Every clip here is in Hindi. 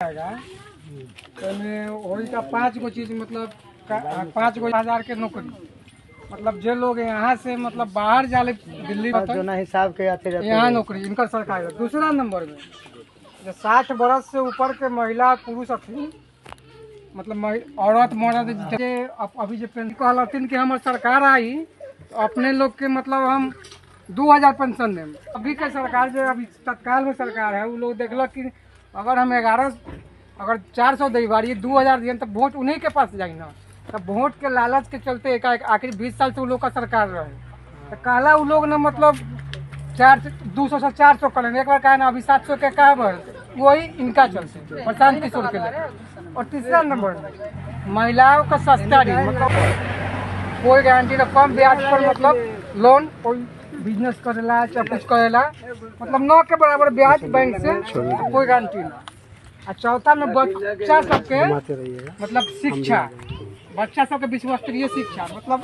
आएगा तो वही का 5 गो चीज मतलब 5 गो हजार के नौकरी मतलब जो लोग यहाँ से मतलब बाहर जाले दिल्ली जो ना हिसाब के आते रहते यहाँ नौकरी इनका सरकार है। दूसरा नंबर में जो 60 बरस से ऊपर के महिला पुरुष अथी मतलब औरत मर्द अभी जो कहलथिन कि हमारे सरकार आई तो अपने लोग के मतलब हम 2000 पेंशन दें। अभी के सरकार जो अभी तत्काल में सरकार है वो लोग देखल कि अगर हम 400 दे बारी 2000 दिए तो वोट उन्हीं के पास जाए ना। तब वोट के लालच के चलते एक आखिर 20 साल से वो लोग का सरकार रहे तो कहला वो लोग ना मतलब 200 से 400 करें एक बार कहा ना अभी 700 के कहा वही इनका चलते प्रशांत किशोर के लिए। और तीसरा नंबर महिलाओं का सस्ता ऋण मतलब कोई गारंटी ना कम ब्याज पर मतलब लोन कोई बिजनेस करेला चाहे कुछ करेला मतलब 9 के बराबर ब्याज बैंक से कोई गारंटी ना। और चौथा में बच्चा सबके मतलब शिक्षा बच्चा सबके विश्वस्तरीय शिक्षा मतलब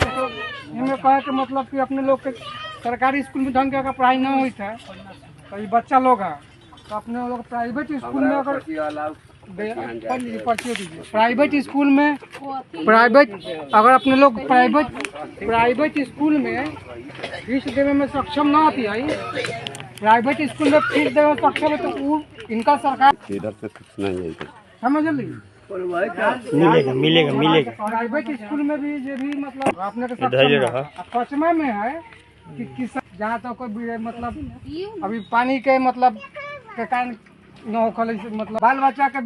इनमें कहे के मतलब कि अपने लोग के सरकारी स्कूल में ढंग के पढ़ाई न हुई है तो ये बच्चा लोग है तो अपने लोग प्राइवेट स्कूल में अगर प्राइवेट स्कूल में अगर अपने लोग प्राइवेट स्कूल में फीस देने में सक्षम ना होती है प्राइवेट स्कूल में फीस देने में सक्षम है तो इनका सरकार इधर से कुछ नहीं है समझ ली मिलेगा प्राइवेट स्कूल में भी जो भी मतलब अपने के सक्षम पचमा में है कि किसान जहाँ तक कोई मतलब अभी पानी के मतलब के कारण न हो मतलब बाल बच्चा के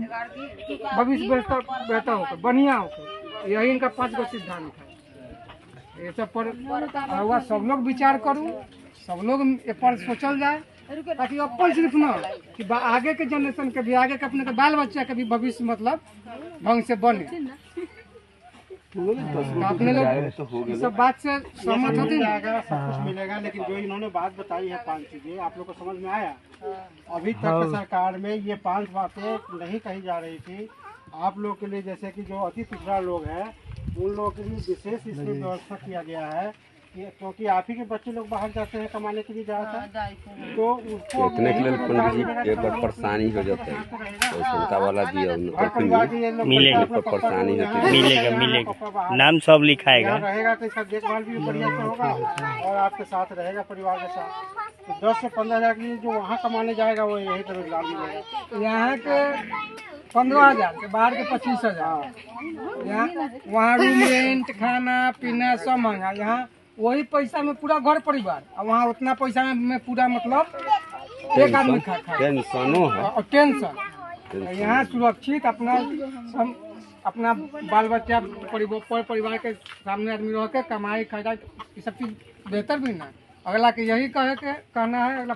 भविष्य बेहतर होकर बढ़िया होकर यही इनका 5 गो सिद्धांत है। ये सब पर हुआ सब लोग विचार करूँ सब लोग पर सोचल जाए ताकि अपन सिर्फ न कि आगे के जनरेशन के भी आगे के अपने के बाल बच्चा के भी भविष्य मतलब ढंग से बने। अपने लोग इस सब बात से सहमत होती है सब कुछ मिलेगा लेकिन जो इन्होंने बात बताई है 5 चीजें आप लोग को समझ में आया। अभी तक सरकार में ये 5 बातें नहीं कही जा रही थी आप लोग के लिए जैसे कि जो अति पिछड़ा लोग हैं उन लोगों के लिए विशेष इसमें व्यवस्था किया गया है क्योंकि आप ही के बच्चे लोग बाहर जाते हैं कमाने के लिए ज़्यादातर तो उसको इतने के लिए पंडित जी एक बार परेशानी हो जाता है तो चिंता वाला दिया परेशानी होती है मिलेगा नाम सब लिखाएगा रहेगा तो इसका देखभाल भी बढ़िया से होगा और आपके साथ रहेगा परिवार के साथ तो 10 से 15 हज़ार के लिए जो वहाँ कमाने जाएगा वो यही पर रोजगार मिलेगा। यहाँ के 15,000 के बाहर के 25,000 यहाँ वहाँ रूम रेंट खाना पीना सब महंगा यहाँ वही पैसा में पूरा घर परिवार और वहाँ उतना पैसा में पूरा मतलब एक आदमी खा और टेंशन यहाँ सुरक्षित अपना बाल बच्चा परिवार के सामने आदमी रह के कमाई खर्चा ये सब चीज़ बेहतर भी ना। अगला के यही कहना है अगला